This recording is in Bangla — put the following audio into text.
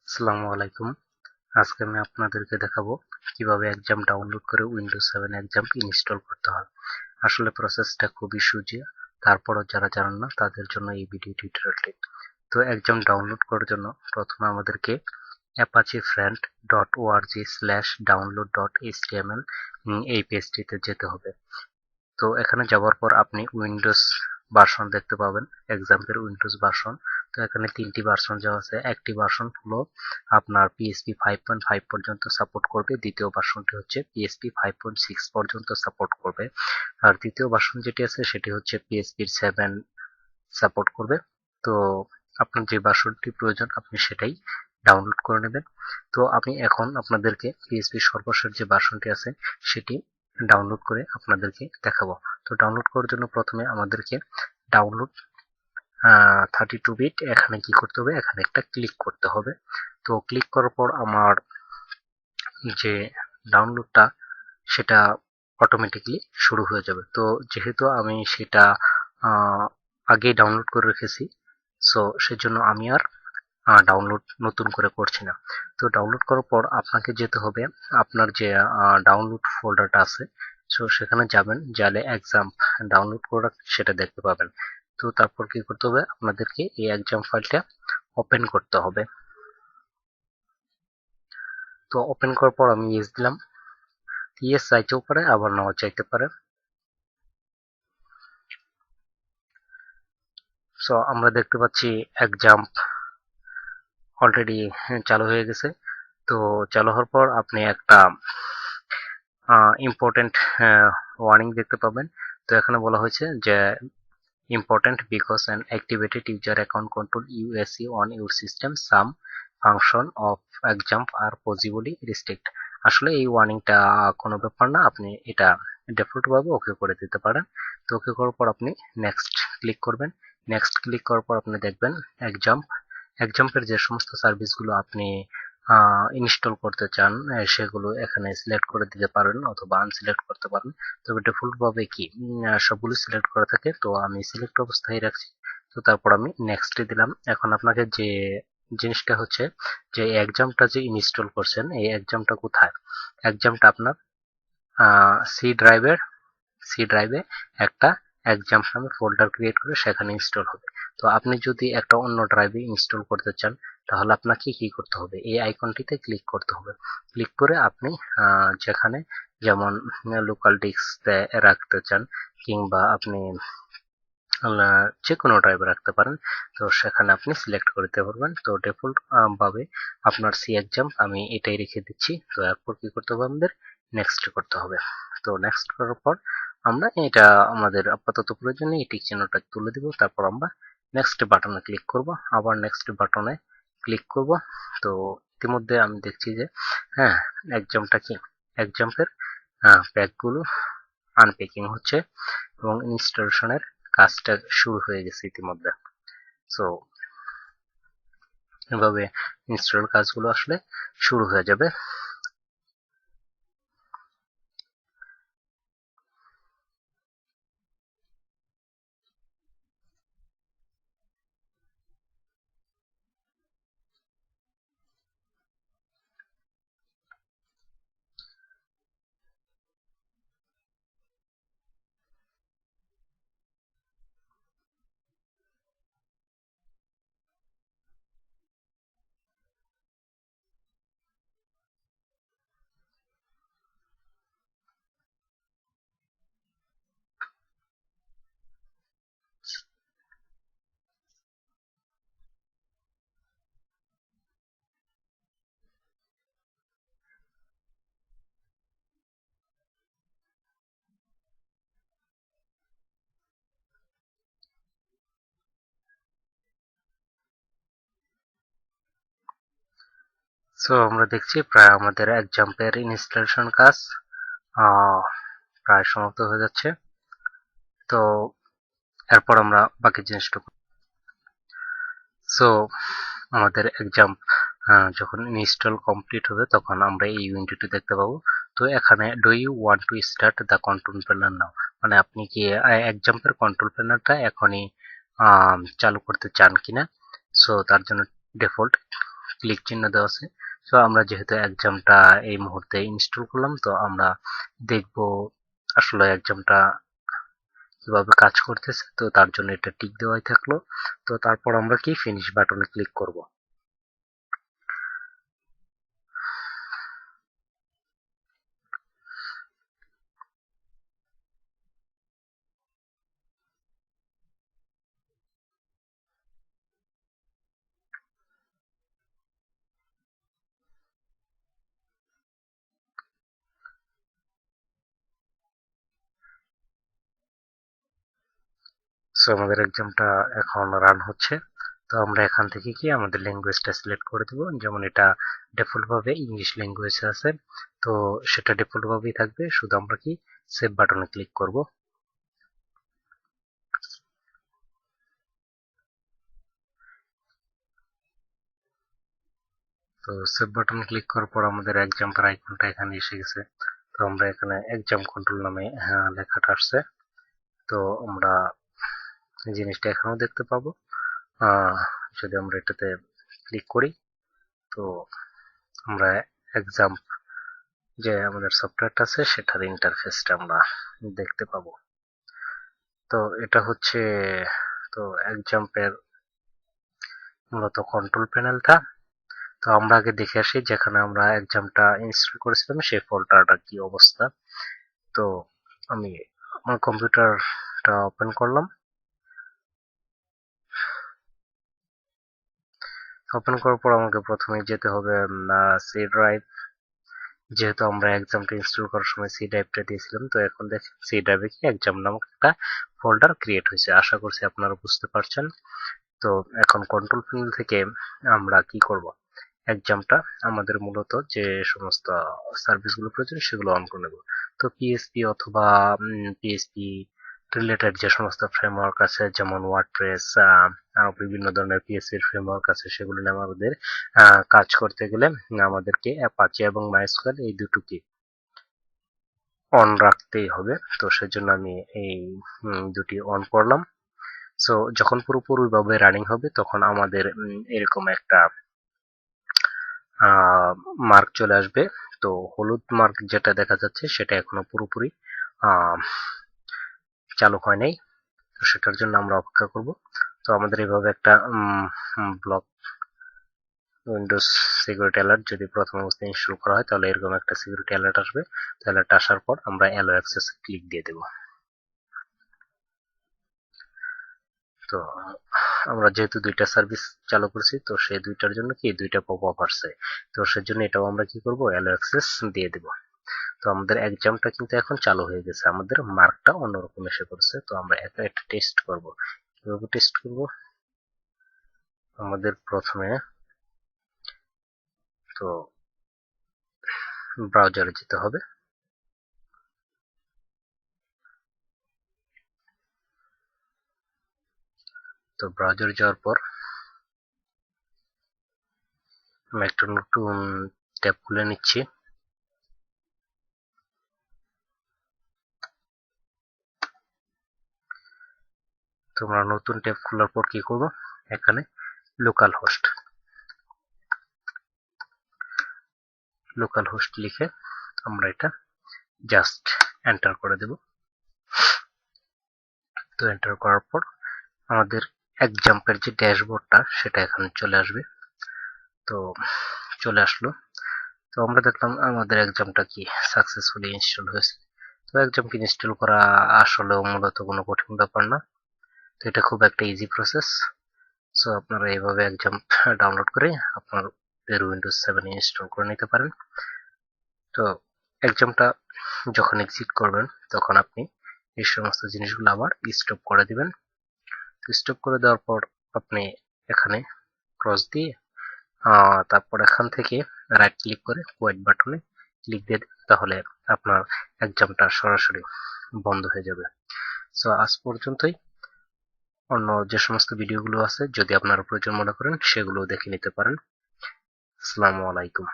আসসালামু আলাইকুম। আজকে আমি আপনাদেরকে দেখাবো কিভাবে এক্সাম ডাউনলোড করে উইন্ডোজ 7 এক্সাম ইনস্টল করতে হয়। আসলে প্রসেসটা খুবই সোজা, তারপরও যারা জানেন না তাদের জন্য এই ভিডিও টিউটোরিয়ালটি। তো এক্সাম ডাউনলোড করার জন্য প্রথমে আমাদেরকে apache-friend.org/download.html এই পেজটিতে যেতে হবে। তো এখানে যাওয়ার পর আপনি উইন্ডোজ ভার্সন দেখতে পাবেন, এক্সাম্পল উইন্ডোজ ভার্সন। তো এখানে তিনটি ভার্সন দেওয়া আছে। একটি ভার্সন হলো আপনার পিএসপি 5.5 পর্যন্ত সাপোর্ট করবে, দ্বিতীয় ভার্সনটি হচ্ছে পিএসপি 5.6 পর্যন্ত সাপোর্ট করবে, আর তৃতীয় ভার্সন যেটি আছে সেটি হচ্ছে পিএসপি 7 সাপোর্ট করবে। তো আপনার যে ভার্সনটি প্রয়োজন আপনি সেটাই ডাউনলোড করে নেবেন। তো আমি এখন আপনাদেরকে পিএসপি সর্বশেষ যে ভার্সনটি আছে সেটি ডাউনলোড করে আপনাদেরকে দেখাবো। তো ডাউনলোড করার জন্য প্রথমে আমাদেরকে ডাউনলোড 32 বিট এখানে কি করতে হবে, এখানে একটা ক্লিক করতে হবে। তো ক্লিক করার পর আমার যে ডাউনলোডটা সেটা অটোমেটিকলি শুরু হয়ে যাবে। তো যেহেতু আমি সেটা আগেই ডাউনলোড করে রেখেছি, সো সেজন্য আমি আর ডাউনলোড নতুন করে করছি না। তো ডাউনলোড করার পর আপনাকে যেতে হবে আপনার যে ডাউনলোড ফোল্ডারটা আছে, সো সেখানে যাবেন, গেলে এক্সাম ডাউনলোড করা সেটা দেখতে পাবেন। তো তারপর কি করতে হবে, আপনাদেরকে এই এক্সাম ফাইলটা ওপেন করতে হবে। তো ওপেন করার পর আমি ইয়েস দিলাম। ইয়েস চাইতেও পারে, আবার নাও চাইতে পারে। সো আমরা দেখতে পাচ্ছি এক্সাম অলরেডি চালু হয়ে গেছে। তো চালু হওয়ার পর আপনি একটা ইম্পর্টেন্ট ওয়ার্নিং দেখতে পাবেন। তো এখানে বলা হয়েছে যে important because an activated user account control USC on your system some function of exam are possibly restrict. আসলে এই ওয়ার্নিংটা কোনো ব্যাপার না, আপনি এটা ডিফল্ট ভাবে ওকে করে দিতে পারেন। তো ওকে করার পর আপনি নেক্সট ক্লিক করবেন। নেক্সট ক্লিক করার পর আপনি দেখবেন এক্সাম এক্সাম্পের যে সমস্ত সার্ভিসগুলো আপনি ইনস্টল করতে চান সেগুলো এখানে সিলেক্ট করে দিতে পারেন অথবা আনসিলেক্ট করতে পারেন। তবে ডিফল্ট ভাবে কি সবগুলো সিলেক্ট করা থাকে, তো আমি সিলেক্ট অবস্থায় রাখছি। তো তারপর আমি নেক্সট দিলাম। এখন আপনাকে যে জিনিসটা হচ্ছে যে এক্সামটা যে ইনস্টল করছেন এই এক্সামটা কোথায়, এক্সামটা আপনার সি ড্রাইভে একটা এক্সাম নামে ফোল্ডার ক্রিয়েট করে সেখানে ইনস্টল হবে। তো আপনি যদি একটা অন্য ড্রাইভে ইনস্টল করতে চান তাহলে আপনাকে কি করতে হবে, এই আইকনটিতে ক্লিক করতে হবে। ক্লিক করে আপনি যেখানে যেমন লোকাল ডিস্কে রাখতে চান কিংবা আপনি যে কোনো ড্রাইভে রাখতে পারেন, তো সেখানে আপনি সিলেক্ট করে দিতে পারবেন। তো ডিফল্ট ভাবে আপনার সি এক্সাম আমি এটাই রেখে দিচ্ছি। তো এরপর কি করতে হবে, আমাদের নেক্সট করতে হবে। তো নেক্সট করার পর আমরা এটা আমাদের আপাতত প্রয়োজনে এই টিক চিহ্নটা তুলে দিব। তারপর আমরা নেক্সট বাটনে ক্লিক করব, আবার নেক্সট বাটনে ক্লিক করব। তো ইতিমধ্যে আমি দেখছি যে হ্যাঁ এক্সামটা কি এক্সামের প্যাকগুলো আনপ্যাকিং হচ্ছে এবং ইনস্টলেশনের কাজটা শুরু হয়ে গেছে ইতিমধ্যে। সো এভাবে ইনস্টল কাজগুলো আসলে শুরু হয়ে যাবে। সো আমরা দেখছি প্রায় আমাদের এক্সাম্পের ইনস্টলেশন কাজ আহ, প্রায় সমাপ্ত হয়ে যাচ্ছে। তো এরপর আমরা বাকি জিনিসটা সো আমাদের এক্সাম যখন ইনস্টল কমপ্লিট হবে তখন আমরা এই উইন্ডোটি দেখতে পাবো। তো এখানে do you want to start the control panel now, মানে আপনি কি এক্সাম্পের কন্ট্রোল প্যানেলটা এখনই চালু করতে চান কিনা। সো তার জন্য ডিফল্ট ক্লিক চিহ্ন দেওয়া আছে। তো আমরা যেহেতু এক্সামটা এই মুহূর্তে ইনস্টল করলাম, তো আমরা দেখব আসলে এক্সামটা কিভাবে কাজ করতেছে। তো তার জন্য এটা টিক দেওয়াই থাকলো। তো তারপর আমরা কি ফিনিশ বাটনে ক্লিক করব। সো আমাদের এক্সামটা এখন রান হচ্ছে। তো আমরা এখান থেকে কি আমাদের ল্যাঙ্গুয়েজটা সিলেক্ট করে দেব। যেমন এটা ডিফল্ট ভাবে ইংলিশ ল্যাঙ্গুয়েজ আছে, তো সেটা ডিফল্ট ভাবেই থাকবে। শুধু আমরা কি সেভ বাটনে ক্লিক করব। তো সেভ বাটন ক্লিক করার পর আমাদের এক্সাম্পল আইকনটা এখানে এসে গেছে। তো আমরা এখানে এক্সাম কন্ট্রোল নামে লেখাটা আসছে। তো আমরা জিনিসটা এখানেও দেখতে পাবো। যদি আমরা এটাতে ক্লিক করি, তো আমরা এক্সাম যে আমাদের সফটওয়্যারটা আছে সেটার ইন্টারফেসটা আমরা দেখতে পাবো। তো এটা হচ্ছে তো এক্সাম্পের মূলত কন্ট্রোল প্যানেলটা। তো আমরা আগে দেখে আসি যেখানে আমরা এক্সামটা ইনস্টল করেছিলাম সেই ফোল্ডারটার কি অবস্থা। তো আমি আমার কম্পিউটারটা ওপেন করলাম। ওপেন করার পর আমাকে প্রথমে যেতে হবে সি ড্রাইভ। যেহেতু আমরা এক্সামটা ইনস্টল করার সময় সি ড্রাইভটা দিয়েছিলাম, তো এখন দেখেন সি ড্রাইভে কি এক্সাম নামক একটা ফোল্ডার ক্রিয়েট হয়েছে। আশা করছি আপনারা বুঝতে পারছেন। তো এখন কন্ট্রোল প্যানেল থেকে আমরা কি করব, এক্সামটা আমাদের মূলত যে সমস্ত সার্ভিসগুলো প্রয়োজন সেগুলো অন করে নেব। তো পিএসপি অথবা পিএসপি রিলেটেড যে সমস্ত ফ্রেমওয়ার্ক আছে, যেমন ওয়ার্ডপ্রেস, বিভিন্ন ধরনের পিএসপির ফ্রেমওয়ার্ক আছে, সেগুলো নিয়ে আমাদের কাজ করতে গেলে আমাদেরকে অ্যাপাচি এবং মাইস্কুয়েল এই দুটোকে অন রাখতেই হবে। তো সেজন্য আমি এই দুটি অন করলাম। সো যখন পুরোপুরিভাবে রানিং হবে তখন আমাদের এরকম একটা মার্ক চলে আসবে। তো হলুদ মার্ক যেটা দেখা যাচ্ছে সেটা এখনো পুরোপুরি চালু হয় নাই। তো সেটার জন্য আমরা অপেক্ষা করব। তো আমাদের এইভাবে একটা ব্লক উইন্ডোজ সিকিউরিটি অ্যালার্ট যদি প্রথম অবস্থায় ইনস্টল করা হয় তাহলে এরকম একটা সিকিউরিটি অ্যালার্ট আসবে। তো অ্যালার্ট আসার পর আমরা অ্যালো অ্যাক্সেস ক্লিক দিয়ে দেব। তো আমরা যেহেতু দুইটা সার্ভিস চালু করছি, তো সেই দুইটার জন্য কি দুইটা পপ আপ আসছে। তো সেজন্য এটাও আমরা কি করব, অ্যালো অ্যাক্সেস দিয়ে দেব। তো আমাদের এক্সামটা কিন্তু এখন চালু হয়ে গেছে, আমাদের মার্কটা অন্যরকম এসে পড়ছে। তো আমরা এটা একটা টেস্ট করব। কিভাবে টেস্ট করব, আমাদের প্রথমে তো ব্রাউজারে যেতে হবে। তো ব্রাউজারে যাওয়ার পর আমি একটা নতুন ট্যাব খুলে নিচ্ছি। তো আমরা নতুন ট্যাব খোলার পর কি করব, এখানে লোকাল হোস্ট লিখে আমরা এটা জাস্ট এন্টার করে দেব। তো এন্টার করার পর আমাদের এক্সাম্পের যে ড্যাশবোর্ডটা সেটা এখানে চলে আসবে। তো চলে আসলো। তো আমরা দেখলাম আমাদের এক্সামটা কি সাকসেসফুলি ইনস্টল হয়েছে। তো এক্সামকে ইনস্টল করা আসলেও মূলত কোনো কঠিন ব্যাপার না। তো এটা খুব একটা ইজি প্রসেস। সো আপনারা এইভাবে এক্সাম ডাউনলোড করে আপনার উইন্ডোজ 7 ইনস্টল করে নিতে পারেন। তো এক্সামটা যখন এক্সিট করবেন তখন আপনি এই সমস্ত জিনিসগুলো আবার স্টপ করে দিবেন। স্টপ করে দেওয়ার পর আপনি এখানে ক্রস দিয়ে তারপর এখান থেকে রাইট ক্লিক করে কোয়েট বাটনে ক্লিক দিয়ে দিন, তাহলে আপনার এক্সামটা সরাসরি বন্ধ হয়ে যাবে। সো আজ পর্যন্তই। অন্য যে সমস্ত ভিডিওগুলো আছে যদি আপনারা প্রয়োজন মনে করেন সেগুলো দেখে নিতে পারেন। আসসালামু আলাইকুম।